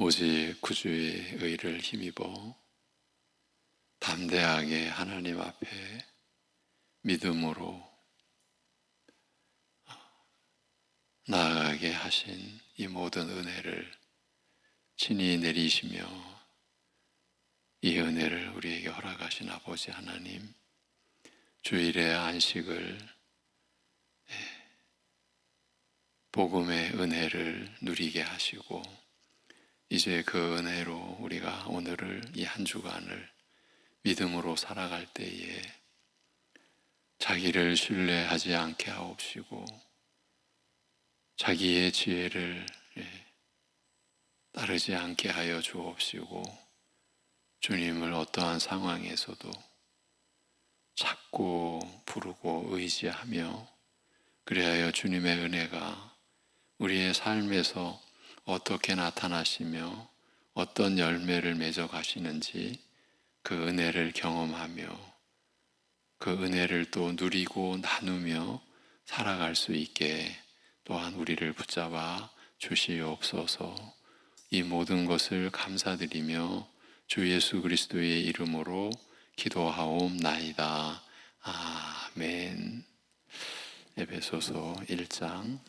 오직 구주의 의를 힘입어 담대하게 하나님 앞에 믿음으로 나아가게 하신 이 모든 은혜를 친히 내리시며 이 은혜를 우리에게 허락하신 아버지 하나님, 주일의 안식을, 복음의 은혜를 누리게 하시고 이제 그 은혜로 우리가 오늘을 이 한 주간을 믿음으로 살아갈 때에 자기를 신뢰하지 않게 하옵시고 자기의 지혜를 따르지 않게 하여 주옵시고 주님을 어떠한 상황에서도 찾고 부르고 의지하며 그리하여 주님의 은혜가 우리의 삶에서 어떻게 나타나시며 어떤 열매를 맺어 가시는지 그 은혜를 경험하며 그 은혜를 또 누리고 나누며 살아갈 수 있게 또한 우리를 붙잡아 주시옵소서. 이 모든 것을 감사드리며 주 예수 그리스도의 이름으로 기도하옵나이다. 아멘. 에베소서 1장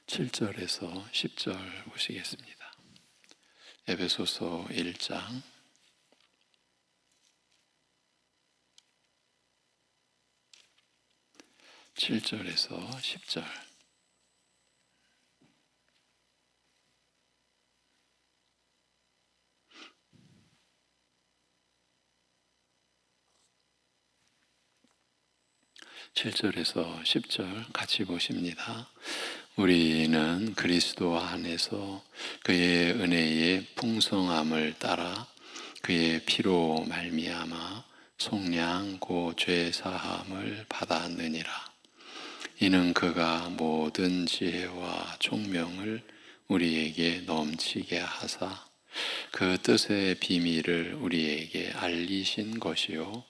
7절에서 10절 보시겠습니다. 에베소서 1장 7절에서 10절. (7절에서 10절) 같이 보십니다. 우리는 그리스도 안에서 그의 은혜의 풍성함을 따라 그의 피로 말미암아 속량 곧 죄 사함을 받았느니라. 이는 그가 모든 지혜와 총명을 우리에게 넘치게 하사 그 뜻의 비밀을 우리에게 알리신 것이요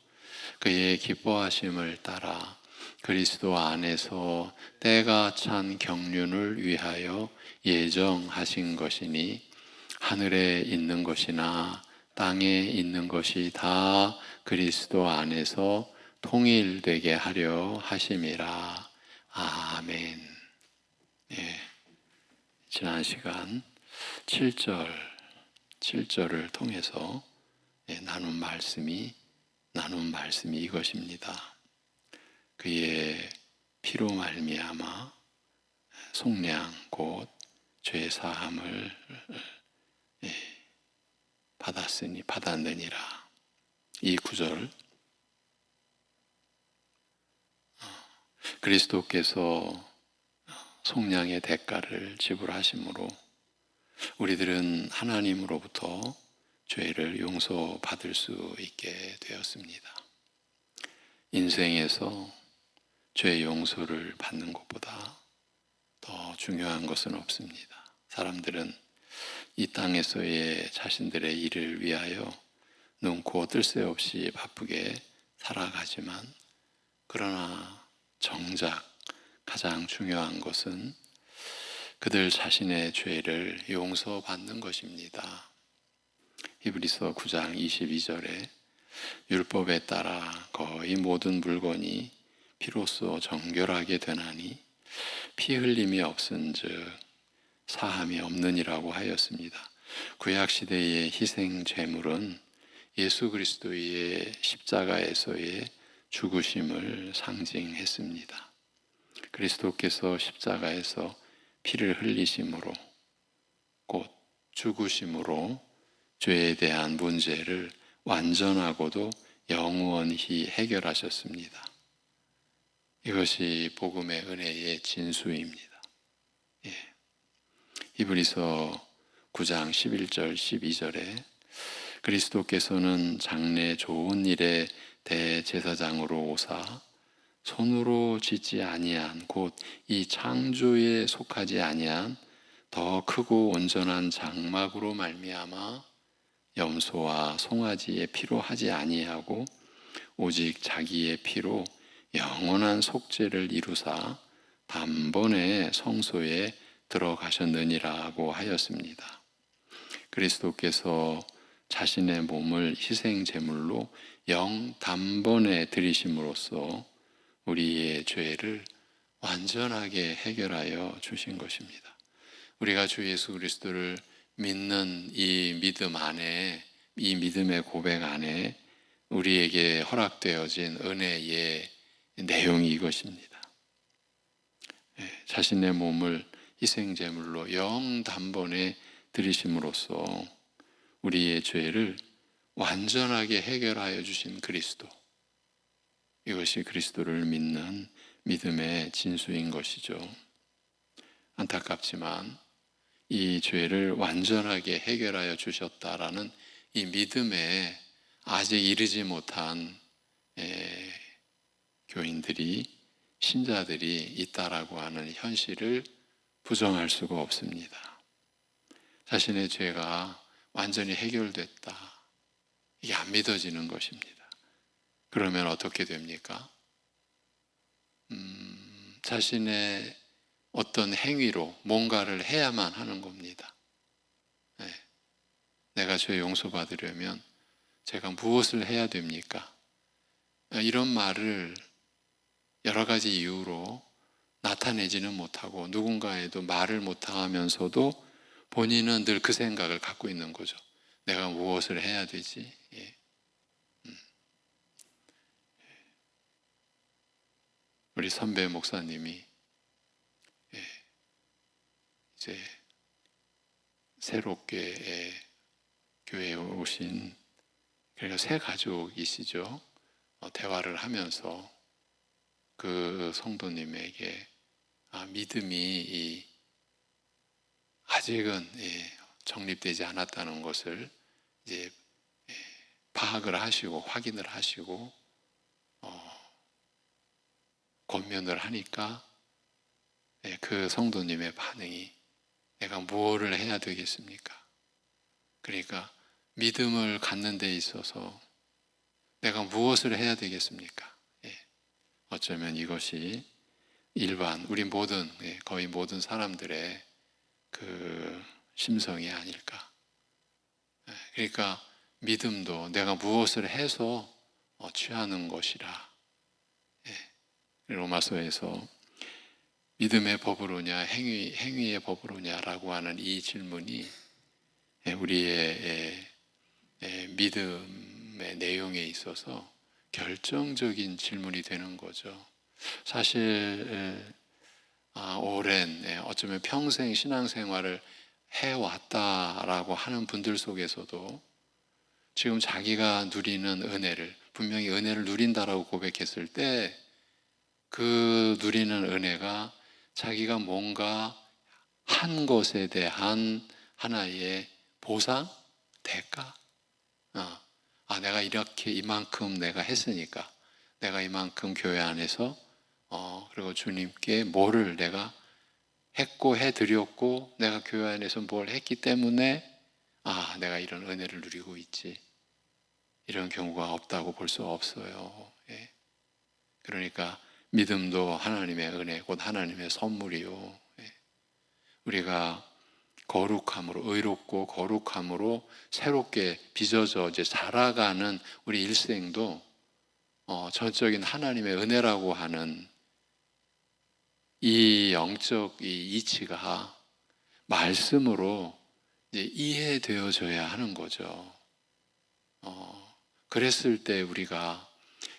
그의 기뻐하심을 따라 그리스도 안에서 때가 찬 경륜을 위하여 예정하신 것이니 하늘에 있는 것이나 땅에 있는 것이 다 그리스도 안에서 통일되게 하려 하심이라. 아멘. 지난 시간 7절을 통해서 나눈 말씀이 이것입니다. 그의 피로 말미암아 속량 곧 죄 사함을 받았느니라. 이 구절, 그리스도께서 속량의 대가를 지불하심으로 우리들은 하나님으로부터 죄를 용서받을 수 있게 되었습니다. 인생에서 죄 용서를 받는 것보다 더 중요한 것은 없습니다. 사람들은 이 땅에서의 자신들의 일을 위하여 눈코 뜰 새 없이 바쁘게 살아가지만 그러나 정작 가장 중요한 것은 그들 자신의 죄를 용서받는 것입니다. 히브리서 9장 22절에 율법에 따라 거의 모든 물건이 피로써 정결하게 되나니 피 흘림이 없은즉 사함이 없느니라고 하였습니다. 구약시대의 희생 제물은 예수 그리스도의 십자가에서의 죽으심을 상징했습니다. 그리스도께서 십자가에서 피를 흘리심으로 곧 죽으심으로 죄에 대한 문제를 완전하고도 영원히 해결하셨습니다. 이것이 복음의 은혜의 진수입니다. 히브리서 9장 11절 12절에 그리스도께서는 장래 좋은 일의 대제사장으로 오사 손으로 짓지 아니한 곧 이 창조에 속하지 아니한 더 크고 온전한 장막으로 말미암아 염소와 송아지의 피로 하지 아니하고 오직 자기의 피로 영원한 속죄를 이루사 단번에 성소에 들어가셨느니라고 하였습니다. 그리스도께서 자신의 몸을 희생 제물로 영 단번에 드리심으로써 우리의 죄를 완전하게 해결하여 주신 것입니다. 우리가 주 예수 그리스도를 믿는 이 믿음 안에, 이 믿음의 고백 안에 우리에게 허락되어진 은혜의 내용이 이것입니다. 자신의 몸을 희생제물로 영 단번에 드리심으로써 우리의 죄를 완전하게 해결하여 주신 그리스도, 이것이 그리스도를 믿는 믿음의 진수인 것이죠. 안타깝지만 이 죄를 완전하게 해결하여 주셨다라는 이 믿음에 아직 이르지 못한 교인들이, 신자들이 있다라고 하는 현실을 부정할 수가 없습니다. 자신의 죄가 완전히 해결됐다, 이게 안 믿어지는 것입니다. 그러면 어떻게 됩니까? 자신의 어떤 행위로 뭔가를 해야만 하는 겁니다. 내가 죄 용서받으려면 제가 무엇을 해야 됩니까? 이런 말을 여러 가지 이유로 나타내지는 못하고 누군가에도 말을 못하면서도 본인은 늘 그 생각을 갖고 있는 거죠. 내가 무엇을 해야 되지? 우리 선배 목사님이 이제 새롭게 교회에 오신, 그러니까 새 가족이시죠. 대화를 하면서 그 성도님에게 믿음이 아직은 정립되지 않았다는 것을 이제 파악을 하시고 확인을 하시고 권면을 하니까 그 성도님의 반응이, 내가 무엇을 해야 되겠습니까? 그러니까 믿음을 갖는 데 있어서 내가 무엇을 해야 되겠습니까? 어쩌면 이것이 일반 우리 모든, 거의 모든 사람들의 그 심성이 아닐까. 그러니까 믿음도 내가 무엇을 해서 취하는 것이라. 로마서에서 믿음의 법으로냐 행위의 법으로냐라고 하는 이 질문이 우리의 믿음의 내용에 있어서 결정적인 질문이 되는 거죠. 사실 오랜, 어쩌면 평생 신앙생활을 해왔다라고 하는 분들 속에서도 지금 자기가 누리는 은혜를, 분명히 은혜를 누린다라고 고백했을 때 그 누리는 은혜가 자기가 뭔가 한 것에 대한 하나의 보상? 대가? 내가 이렇게 이만큼 내가 했으니까, 내가 이만큼 교회 안에서 그리고 주님께 뭐를 내가 했고 해드렸고, 내가 교회 안에서 뭘 했기 때문에 내가 이런 은혜를 누리고 있지, 이런 경우가 없다고 볼 수 없어요. 그러니까 믿음도 하나님의 은혜, 곧 하나님의 선물이요. 우리가 거룩함으로, 의롭고 거룩함으로 새롭게 빚어져 이제 자라가는 우리 일생도 전적인 하나님의 은혜라고 하는 이 영적 이 이치가 말씀으로 이제 이해되어져야 하는 거죠. 그랬을 때 우리가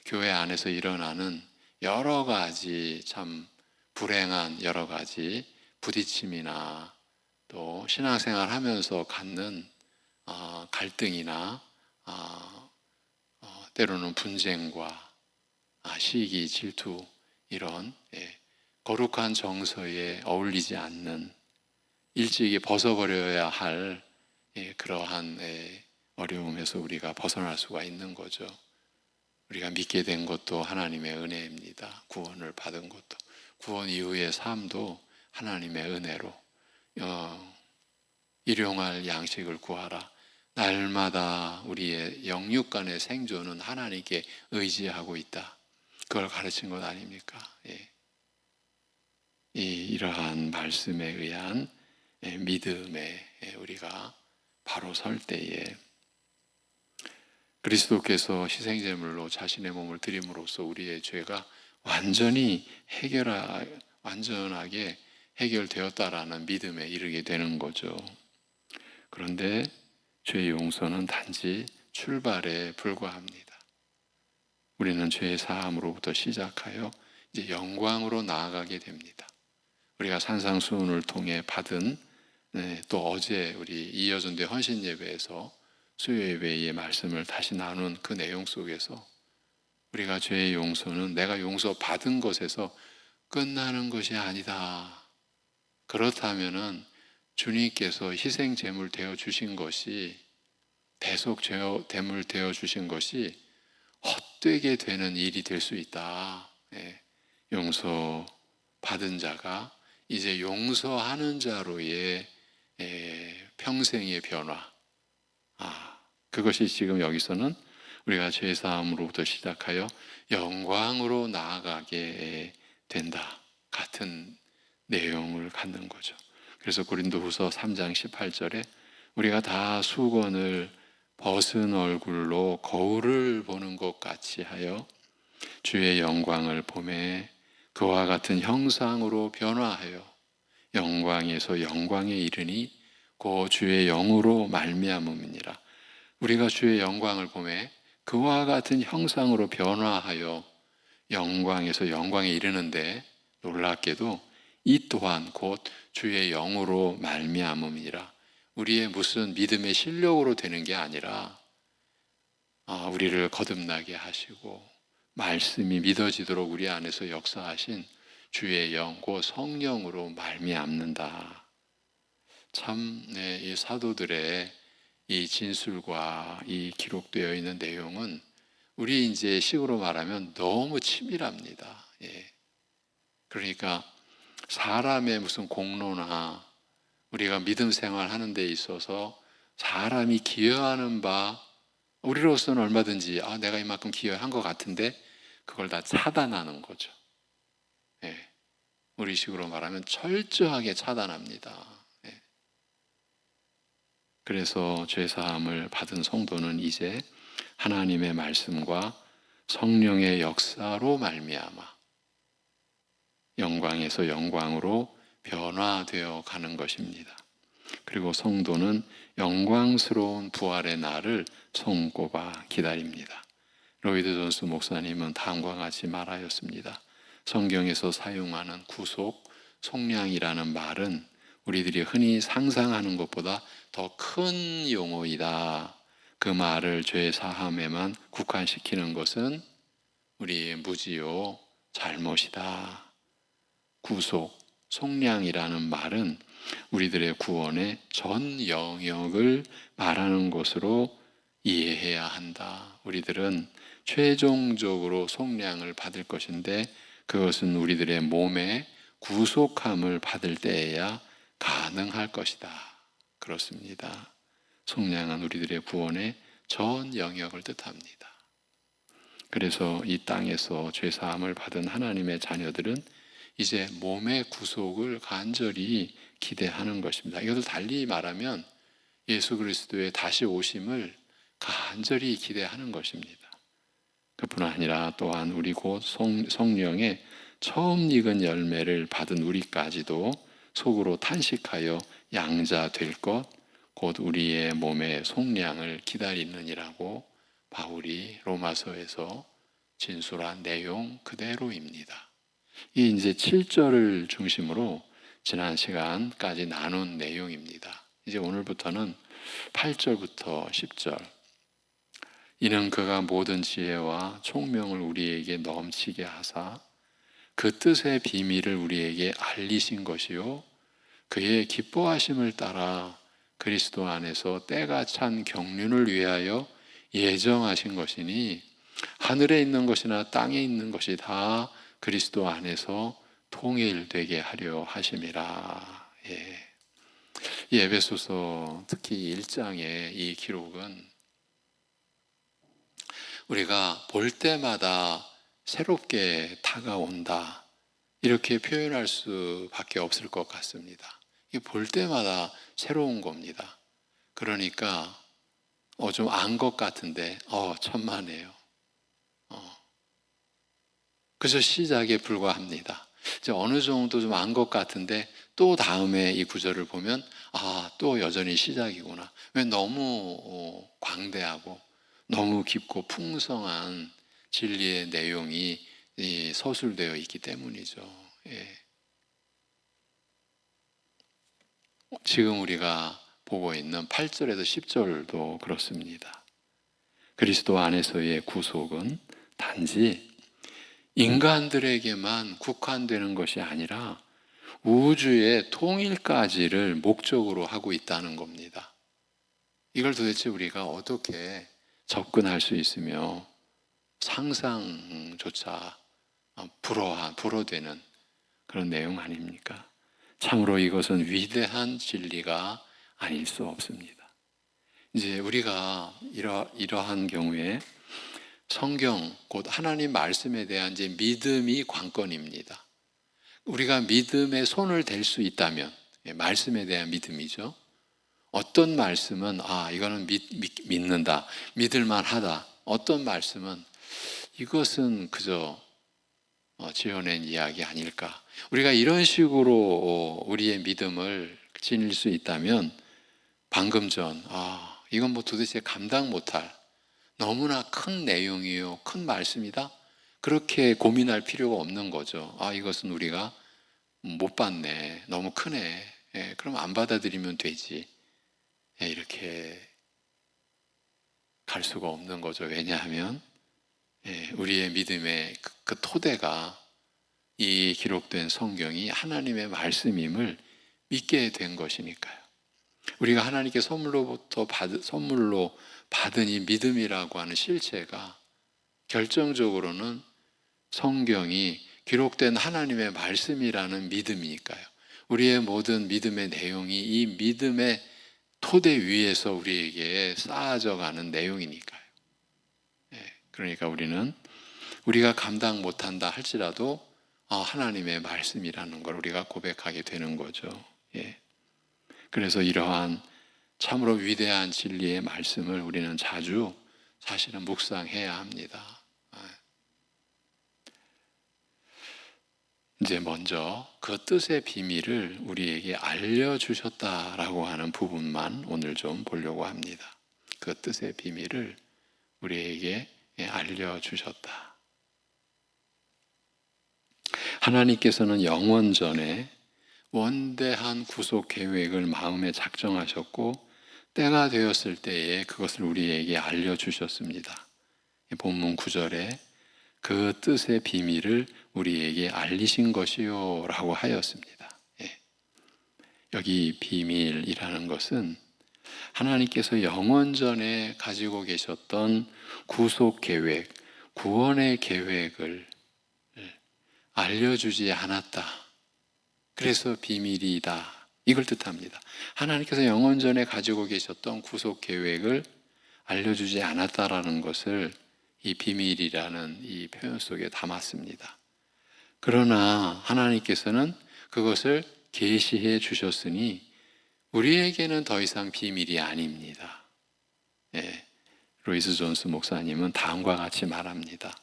교회 안에서 일어나는 여러 가지 참 불행한 여러 가지 부딪힘이나 또 신앙생활 하면서 갖는 갈등이나 때로는 분쟁과 시기, 질투, 이런 거룩한 정서에 어울리지 않는, 일찍이 벗어버려야 할 그러한 어려움에서 우리가 벗어날 수가 있는 거죠. 우리가 믿게 된 것도 하나님의 은혜입니다. 구원을 받은 것도, 구원 이후의 삶도 하나님의 은혜로 일용할 양식을 구하라. 날마다 우리의 영육 간의 생존은 하나님께 의지하고 있다. 그걸 가르친 것 아닙니까? 이러한 말씀에 의한 믿음에 우리가 바로 설 때에 그리스도께서 희생제물로 자신의 몸을 드림으로써 우리의 죄가 완전하게 해결되었다라는 믿음에 이르게 되는 거죠. 그런데 죄의 용서는 단지 출발에 불과합니다. 우리는 죄의 사함으로부터 시작하여 이제 영광으로 나아가게 됩니다. 우리가 산상수훈을 통해 받은 또 어제 우리 이여준대 헌신 예배에서 수요 예배의 말씀을 다시 나눈 그 내용 속에서 우리가 죄의 용서는 내가 용서받은 것에서 끝나는 것이 아니다. 그렇다면은 주님께서 희생 제물 되어 주신 것이 대속 제물 되어 주신 것이 헛되게 되는 일이 될 수 있다. 용서 받은 자가 이제 용서하는 자로의 평생의 변화. 그것이 지금 여기서는 우리가 죄사함으로부터 시작하여 영광으로 나아가게 된다. 같은 내용을 갖는 거죠. 그래서 고린도후서 3장 18절에 우리가 다 수건을 벗은 얼굴로 거울을 보는 것 같이 하여 주의 영광을 보매 그와 같은 형상으로 변화하여 영광에서 영광에 이르니 그 주의 영으로 말미암음이니라. 우리가 주의 영광을 보매 그와 같은 형상으로 변화하여 영광에서 영광에 이르는데 놀랍게도 이 또한 곧 주의 영으로 말미암음이니라. 우리의 무슨 믿음의 실력으로 되는 게 아니라 우리를 거듭나게 하시고 말씀이 믿어지도록 우리 안에서 역사하신 주의 영, 곧 성령으로 말미암는다. 참, 이 사도들의 이 진술과 이 기록되어 있는 내용은 우리 이제 식으로 말하면 너무 치밀합니다. 그러니까 사람의 무슨 공로나 우리가 믿음 생활하는 데 있어서 사람이 기여하는 바 우리로서는 얼마든지 내가 이만큼 기여한 것 같은데 그걸 다 차단하는 거죠. 우리 식으로 말하면 철저하게 차단합니다. 그래서 죄사함을 받은 성도는 이제 하나님의 말씀과 성령의 역사로 말미암아 영광에서 영광으로 변화되어 가는 것입니다. 그리고 성도는 영광스러운 부활의 날을 손꼽아 기다립니다. 로이드 존스 목사님은 다음과 같이 말하였습니다. 성경에서 사용하는 구속, 속량이라는 말은 우리들이 흔히 상상하는 것보다 더 큰 용어이다. 그 말을 죄 사함에만 국한시키는 것은 우리의 무지요 잘못이다. 구속, 속량이라는 말은 우리들의 구원의 전 영역을 말하는 것으로 이해해야 한다. 우리들은 최종적으로 속량을 받을 것인데 그것은 우리들의 몸의 구속함을 받을 때에야 가능할 것이다. 그렇습니다. 속량은 우리들의 구원의 전 영역을 뜻합니다. 그래서 이 땅에서 죄사함을 받은 하나님의 자녀들은 이제 몸의 구속을 간절히 기대하는 것입니다. 이것을 달리 말하면 예수 그리스도의 다시 오심을 간절히 기대하는 것입니다. 그뿐 아니라 또한 우리 곧 성령의 처음 익은 열매를 받은 우리까지도 속으로 탄식하여 양자 될 것, 곧 우리의 몸의 속량을 기다리느니라고 바울이 로마서에서 진술한 내용 그대로입니다. 이 이제 7절을 중심으로 지난 시간까지 나눈 내용입니다. 이제 오늘부터는 8절부터 10절. 이는 그가 모든 지혜와 총명을 우리에게 넘치게 하사 그 뜻의 비밀을 우리에게 알리신 것이요 그의 기뻐하심을 따라 그리스도 안에서 때가 찬 경륜을 위하여 예정하신 것이니 하늘에 있는 것이나 땅에 있는 것이 다 그리스도 안에서 통일되게 하려 하심이라. 이 에베소서 특히 1장의 이 기록은 우리가 볼 때마다 새롭게 다가온다. 이렇게 표현할 수밖에 없을 것 같습니다. 이게 볼 때마다 새로운 겁니다. 그러니까 좀 안 것 같은데 천만에요. 그저 시작에 불과합니다. 이제 어느 정도 좀 안 것 같은데 또 다음에 이 구절을 보면 또 여전히 시작이구나. 왜 너무 광대하고 너무 깊고 풍성한 진리의 내용이 서술되어 있기 때문이죠. 예. 지금 우리가 보고 있는 8절에서 10절도 그렇습니다. 그리스도 안에서의 구속은 단지 인간들에게만 국한되는 것이 아니라 우주의 통일까지를 목적으로 하고 있다는 겁니다. 이걸 도대체 우리가 어떻게 접근할 수 있으며 상상조차 불어되는 그런 내용 아닙니까? 참으로 이것은 위대한 진리가 아닐 수 없습니다. 이제 우리가 이러한 경우에 성경, 곧 하나님 말씀에 대한 이제 믿음이 관건입니다. 우리가 믿음에 손을 댈 수 있다면, 말씀에 대한 믿음이죠. 어떤 말씀은 이거는 믿는다, 믿을만하다. 어떤 말씀은 이것은 그저 지어낸 이야기 아닐까. 우리가 이런 식으로 우리의 믿음을 지닐 수 있다면 방금 전 이건 뭐 도대체 감당 못할 너무나 큰 내용이요, 큰 말씀이다. 그렇게 고민할 필요가 없는 거죠. 이것은 우리가 못 받네, 너무 크네. 그럼 안 받아들이면 되지. 이렇게 갈 수가 없는 거죠. 왜냐하면 우리의 믿음의 그 토대가 이 기록된 성경이 하나님의 말씀임을 믿게 된 것이니까요. 우리가 하나님께 선물로 받은 이 믿음이라고 하는 실체가 결정적으로는 성경이 기록된 하나님의 말씀이라는 믿음이니까요. 우리의 모든 믿음의 내용이 이 믿음의 토대 위에서 우리에게 쌓아져 가는 내용이니까요. 그러니까 우리가 감당 못한다 할지라도 하나님의 말씀이라는 걸 우리가 고백하게 되는 거죠. 그래서 이러한 참으로 위대한 진리의 말씀을 우리는 자주 사실은 묵상해야 합니다. 이제 먼저 그 뜻의 비밀을 우리에게 알려주셨다라고 하는 부분만 오늘 좀 보려고 합니다. 그 뜻의 비밀을 우리에게 알려주셨다. 하나님께서는 영원전에 원대한 구속 계획을 마음에 작정하셨고 때가 되었을 때에 그것을 우리에게 알려주셨습니다. 본문 9절에 그 뜻의 비밀을 우리에게 알리신 것이요 라고 하였습니다. 여기 비밀이라는 것은 하나님께서 영원전에 가지고 계셨던 구속 계획, 구원의 계획을 알려주지 않았다. 그래서 비밀이다. 이걸 뜻합니다. 하나님께서 영원전에 가지고 계셨던 구속 계획을 알려주지 않았다라는 것을 이 비밀이라는 이 표현 속에 담았습니다. 그러나 하나님께서는 그것을 계시해 주셨으니 우리에게는 더 이상 비밀이 아닙니다. 로이스 존스 목사님은 다음과 같이 말합니다.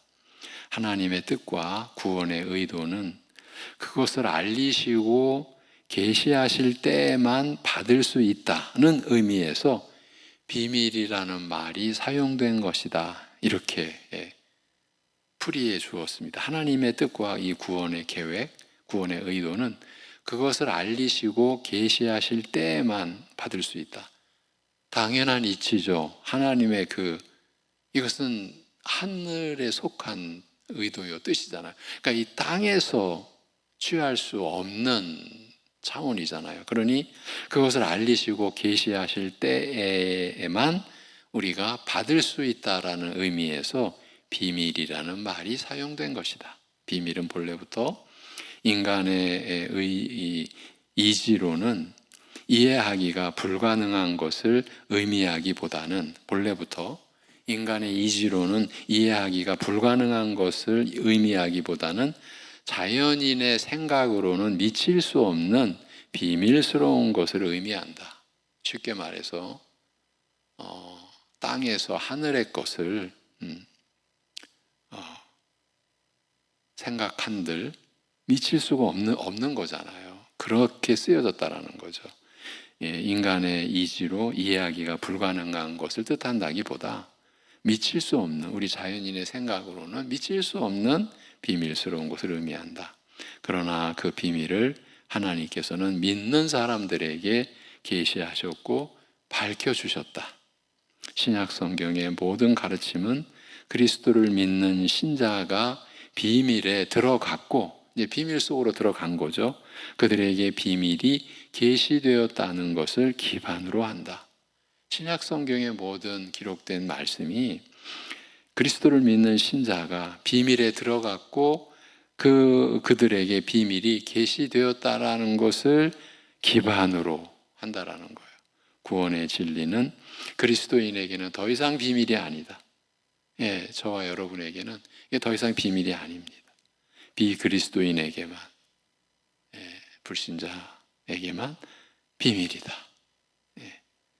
하나님의 뜻과 구원의 의도는 그것을 알리시고 계시하실 때만 받을 수 있다는 의미에서 비밀이라는 말이 사용된 것이다. 이렇게 풀이해 주었습니다. 하나님의 뜻과 이 구원의 계획, 구원의 의도는 그것을 알리시고 계시하실 때만 받을 수 있다. 당연한 이치죠. 하나님의 이것은 하늘에 속한 의도요, 뜻이잖아요. 그러니까 이 땅에서 취할 수 없는 차원이잖아요. 그러니 그것을 알리시고 계시하실 때에만 우리가 받을 수 있다라는 의미에서 비밀이라는 말이 사용된 것이다. 비밀은 본래부터 인간의 이지로는 이해하기가 불가능한 것을 의미하기보다는 본래부터 인간의 이지로는 이해하기가 불가능한 것을 의미하기보다는 자연인의 생각으로는 미칠 수 없는 비밀스러운 것을 의미한다. 쉽게 말해서 땅에서 하늘의 것을 생각한들 미칠 수가 없는 거잖아요. 그렇게 쓰여졌다라는 거죠. 인간의 이지로 이해하기가 불가능한 것을 뜻한다기보다 미칠 수 없는, 우리 자연인의 생각으로는 미칠 수 없는 비밀스러운 것을 의미한다. 그러나 그 비밀을 하나님께서는 믿는 사람들에게 계시하셨고 밝혀주셨다. 신약 성경의 모든 가르침은 그리스도를 믿는 신자가 비밀에 들어갔고, 이제 비밀 속으로 들어간 거죠. 그들에게 비밀이 계시되었다는 것을 기반으로 한다. 신약 성경의 모든 기록된 말씀이 그리스도를 믿는 신자가 비밀에 들어갔고 그들에게 비밀이 계시되었다라는 것을 기반으로 한다라는 거예요. 구원의 진리는 그리스도인에게는 더 이상 비밀이 아니다. 저와 여러분에게는 이게 더 이상 비밀이 아닙니다. 비그리스도인에게만, 불신자에게만 비밀이다.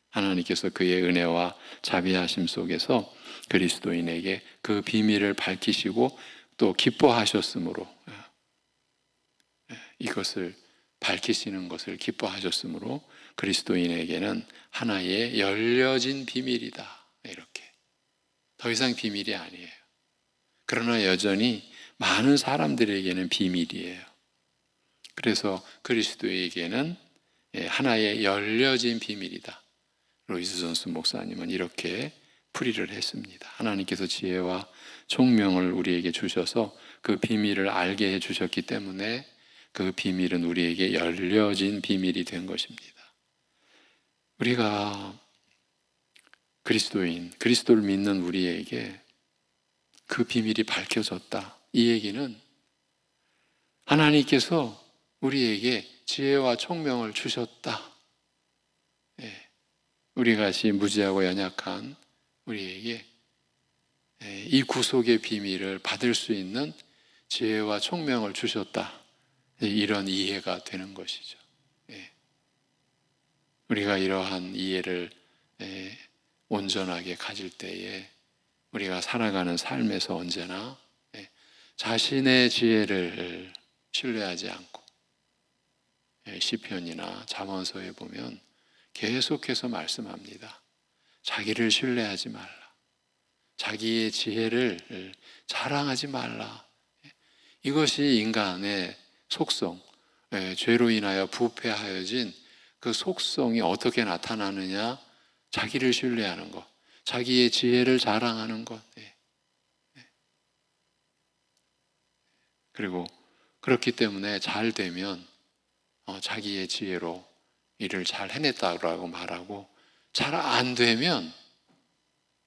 하나님께서 그의 은혜와 자비하심 속에서 그리스도인에게 그 비밀을 밝히시고 또 기뻐하셨으므로, 이것을 밝히시는 것을 기뻐하셨으므로 그리스도인에게는 하나의 열려진 비밀이다. 이렇게. 더 이상 비밀이 아니에요. 그러나 여전히 많은 사람들에게는 비밀이에요. 그래서 그리스도에게는 하나의 열려진 비밀이다. 로이스 존스 목사님은 이렇게 풀이를 했습니다. 하나님께서 지혜와 총명을 우리에게 주셔서 그 비밀을 알게 해주셨기 때문에 그 비밀은 우리에게 열려진 비밀이 된 것입니다. 우리가 그리스도를 믿는 우리에게 그 비밀이 밝혀졌다. 이 얘기는 하나님께서 우리에게 지혜와 총명을 주셨다. 우리 같이 무지하고 연약한 우리에게 이 구속의 비밀을 받을 수 있는 지혜와 총명을 주셨다. 이런 이해가 되는 것이죠. 우리가 이러한 이해를 온전하게 가질 때에 우리가 살아가는 삶에서 언제나 자신의 지혜를 신뢰하지 않고, 시편이나 잠언서에 보면 계속해서 말씀합니다. 자기를 신뢰하지 말라. 자기의 지혜를 자랑하지 말라. 이것이 인간의 속성, 죄로 인하여 부패하여진 그 속성이 어떻게 나타나느냐? 자기를 신뢰하는 것, 자기의 지혜를 자랑하는 것. 그리고 그렇기 때문에 잘 되면 자기의 지혜로 일을 잘 해냈다고 말하고, 잘 안 되면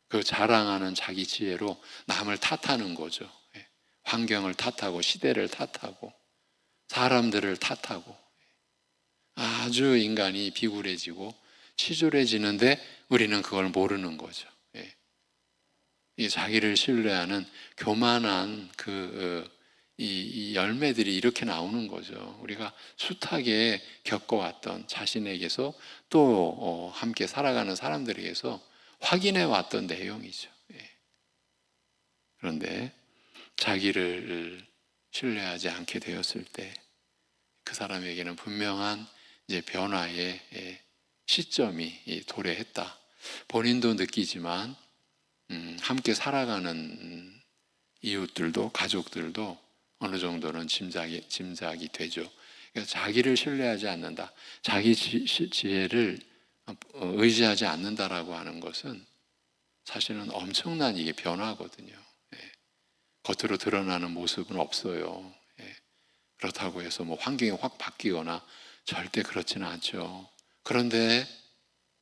그 자랑하는 자기 지혜로 남을 탓하는 거죠. 환경을 탓하고 시대를 탓하고 사람들을 탓하고 아주 인간이 비굴해지고 치졸해지는데 우리는 그걸 모르는 거죠. 이 자기를 신뢰하는 교만한 이 열매들이 이렇게 나오는 거죠. 우리가 숱하게 겪어왔던 자신에게서 또 함께 살아가는 사람들에게서 확인해 왔던 내용이죠. 그런데 자기를 신뢰하지 않게 되었을 때 그 사람에게는 분명한 이제 변화의 시점이 도래했다. 본인도 느끼지만 함께 살아가는 이웃들도 가족들도 어느 정도는 짐작이 되죠. 그래서 자기를 신뢰하지 않는다. 자기 지혜를 의지하지 않는다라고 하는 것은 사실은 엄청난 이게 변화거든요. 겉으로 드러나는 모습은 없어요. 그렇다고 해서 뭐 환경이 확 바뀌거나 절대 그렇지는 않죠. 그런데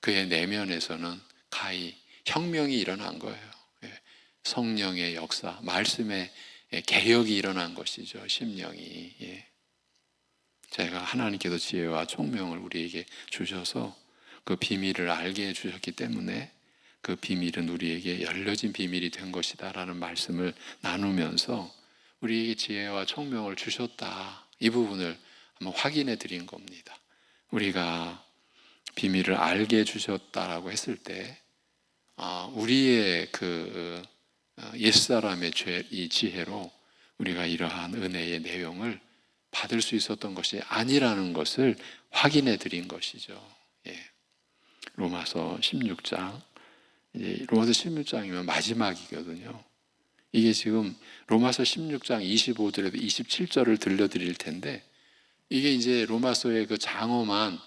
그의 내면에서는 가히 혁명이 일어난 거예요. 성령의 역사, 말씀의 개혁이 일어난 것이죠. 심령이. 제가 하나님께서 지혜와 총명을 우리에게 주셔서 그 비밀을 알게 해주셨기 때문에 그 비밀은 우리에게 열려진 비밀이 된 것이다 라는 말씀을 나누면서 우리에게 지혜와 총명을 주셨다. 이 부분을 한번 확인해 드린 겁니다. 우리가 비밀을 알게 해주셨다라고 했을 때 우리의 그 옛사람의 이 지혜로 우리가 이러한 은혜의 내용을 받을 수 있었던 것이 아니라는 것을 확인해 드린 것이죠. 예. 로마서 16장. 로마서 16장이면 마지막이거든요. 이게 지금 로마서 16장 25절에도 27절을 들려드릴 텐데, 이게 이제 로마서의 그 장엄한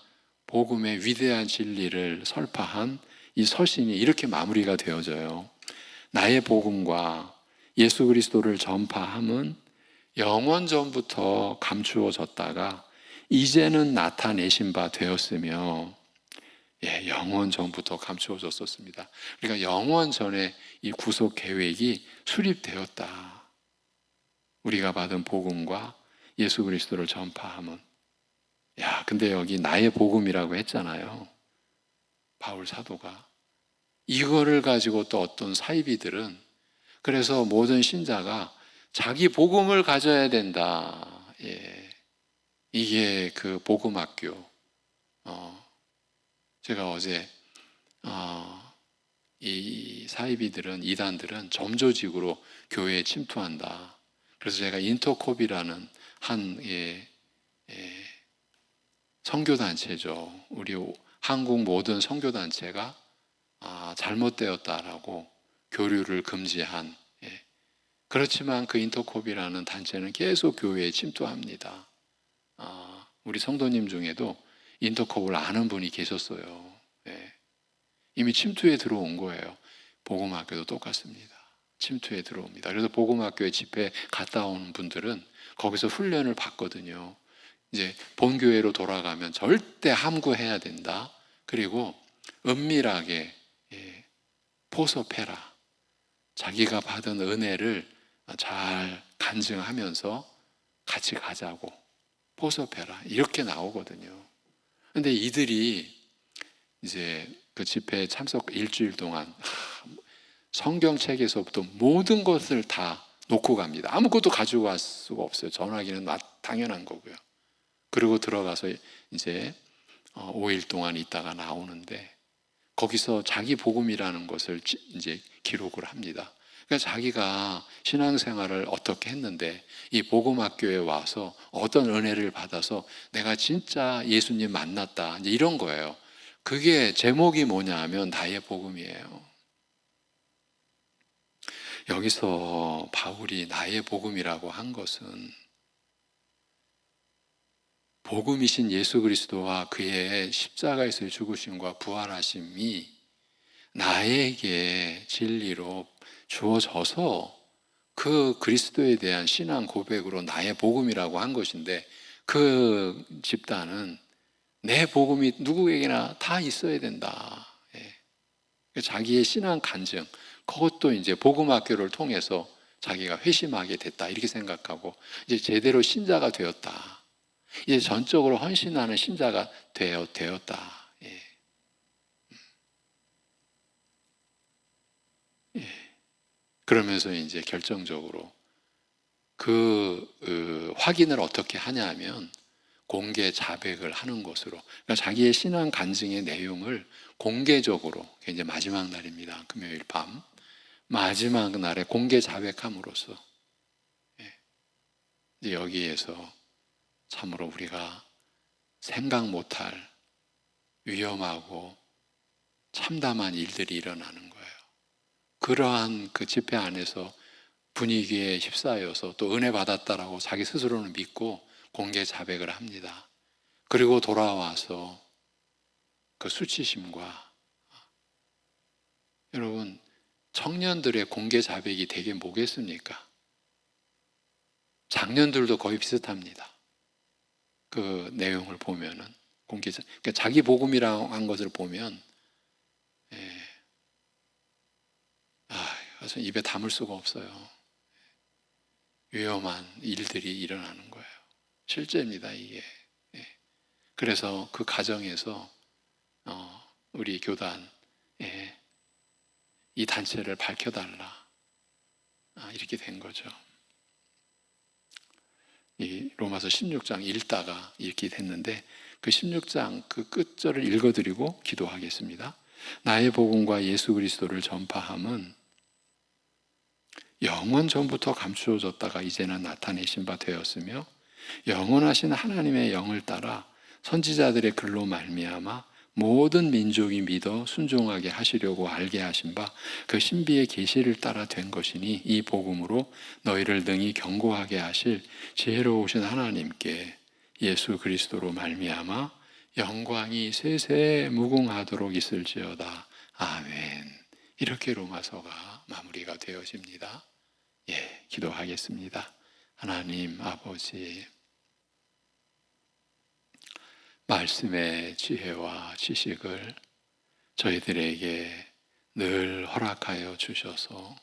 복음의 위대한 진리를 설파한 이 서신이 이렇게 마무리가 되어져요. 나의 복음과 예수 그리스도를 전파함은 영원 전부터 감추어졌다가 이제는 나타내신 바 되었으며, 영원 전부터 감추어졌었습니다. 그러니까 영원 전에 이 구속 계획이 수립되었다. 우리가 받은 복음과 예수 그리스도를 전파함은. 근데 여기 나의 복음이라고 했잖아요. 바울 사도가. 이거를 가지고 또 어떤 사이비들은, 그래서 모든 신자가 자기 복음을 가져야 된다. 이게 그 복음학교. 제가 어제 이 사이비들은, 이단들은 점조직으로 교회에 침투한다. 그래서 제가 인터콥이라는 한 선교단체죠. 우리 한국 모든 선교단체가 잘못되었다라고 교류를 금지한. 그렇지만 그 인터콥이라는 단체는 계속 교회에 침투합니다. 우리 성도님 중에도 인터콥을 아는 분이 계셨어요. 이미 침투에 들어온 거예요. 복음학교도 똑같습니다. 침투에 들어옵니다. 그래서 복음학교에 집회 갔다 오는 분들은 거기서 훈련을 받거든요. 이제 본교회로 돌아가면 절대 함구해야 된다. 그리고 은밀하게 포섭해라. 자기가 받은 은혜를 잘 간증하면서 같이 가자고. 포섭해라. 이렇게 나오거든요. 근데 이들이 이제 그 집회에 참석 일주일 동안 성경책에서부터 모든 것을 다 놓고 갑니다. 아무것도 가지고 갈 수가 없어요. 전화기는 당연한 거고요. 그리고 들어가서 이제 5일 동안 있다가 나오는데, 거기서 자기 복음이라는 것을 이제 기록을 합니다. 그러니까 자기가 신앙생활을 어떻게 했는데 이 복음학교에 와서 어떤 은혜를 받아서 내가 진짜 예수님 만났다, 이제 이런 거예요. 그게 제목이 뭐냐 하면 나의 복음이에요. 여기서 바울이 나의 복음이라고 한 것은 복음이신 예수 그리스도와 그의 십자가에서의 죽으심과 부활하심이 나에게 진리로 주어져서 그 그리스도에 대한 신앙 고백으로 나의 복음이라고 한 것인데, 그 집단은 내 복음이 누구에게나 다 있어야 된다. 자기의 신앙 간증, 그것도 이제 복음학교를 통해서 자기가 회심하게 됐다, 이렇게 생각하고 이제 제대로 신자가 되었다. 이제 전적으로 헌신하는 신자가 되었다. 그러면서 이제 결정적으로 그 확인을 어떻게 하냐 하면 공개 자백을 하는 것으로, 그러니까 자기의 신앙 간증의 내용을 공개적으로, 이제 마지막 날입니다. 금요일 밤 마지막 날에 공개 자백함으로써 이제 여기에서 참으로 우리가 생각 못할 위험하고 참담한 일들이 일어나는 거예요. 그러한 그 집회 안에서 분위기에 휩싸여서 또 은혜 받았다라고 자기 스스로는 믿고 공개 자백을 합니다. 그리고 돌아와서 그 수치심과, 여러분 청년들의 공개 자백이 되게 뭐겠습니까? 작년들도 거의 비슷합니다. 그 내용을 보면은 그러니까 자기 복음이라고 한 것을 보면 그래서 입에 담을 수가 없어요. 위험한 일들이 일어나는 거예요. 실제입니다, 이게. 그래서 그 가정에서 우리 교단 이 단체를 밝혀달라, 이렇게 된 거죠. 로마서 16장 읽다가 이렇게 됐는데 그 16장 그 끝절을 읽어드리고 기도하겠습니다. 나의 복음과 예수 그리스도를 전파함은 영원 전부터 감추어졌다가 이제는 나타내신 바 되었으며 영원하신 하나님의 영을 따라 선지자들의 글로 말미암아 모든 민족이 믿어 순종하게 하시려고 알게 하신 바 그 신비의 계시를 따라 된 것이니 이 복음으로 너희를 능히 경고하게 하실 지혜로우신 하나님께 예수 그리스도로 말미암아 영광이 세세 무궁하도록 있을지어다. 아멘. 이렇게 로마서가 마무리가 되어집니다. 기도하겠습니다. 하나님 아버지, 말씀의 지혜와 지식을 저희들에게 늘 허락하여 주셔서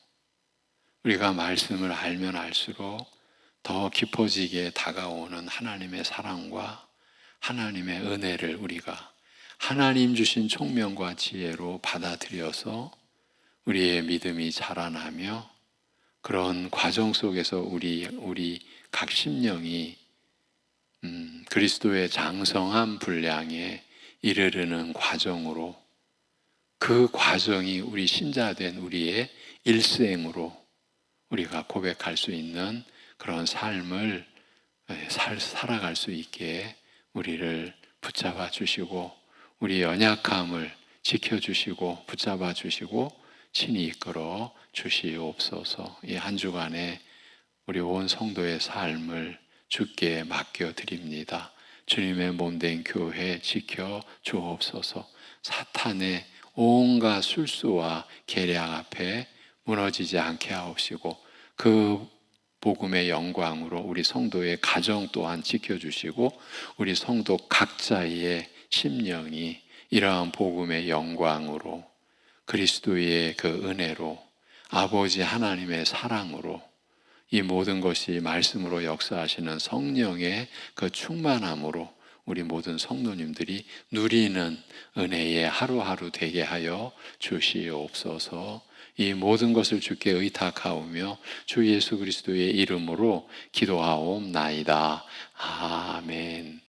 우리가 말씀을 알면 알수록 더 깊어지게 다가오는 하나님의 사랑과 하나님의 은혜를 우리가 하나님 주신 총명과 지혜로 받아들여서 우리의 믿음이 자라나며 그런 과정 속에서 우리 각 심령이 그리스도의 장성한 분량에 이르르는 과정으로 그 과정이 우리 신자된 우리의 일생으로 우리가 고백할 수 있는 그런 삶을 살아갈 수 있게 우리를 붙잡아 주시고 우리의 연약함을 지켜주시고 붙잡아 주시고 친히 이끌어 주시옵소서. 이 한 주간에 우리 온 성도의 삶을 주께 맡겨드립니다. 주님의 몸된 교회 지켜 주옵소서. 사탄의 온갖 술수와 계략 앞에 무너지지 않게 하옵시고 그 복음의 영광으로 우리 성도의 가정 또한 지켜주시고 우리 성도 각자의 심령이 이러한 복음의 영광으로 그리스도의 그 은혜로 아버지 하나님의 사랑으로 이 모든 것이 말씀으로 역사하시는 성령의 그 충만함으로 우리 모든 성도님들이 누리는 은혜의 하루하루 되게 하여 주시옵소서. 이 모든 것을 주께 의탁하오며 주 예수 그리스도의 이름으로 기도하옵나이다. 아멘.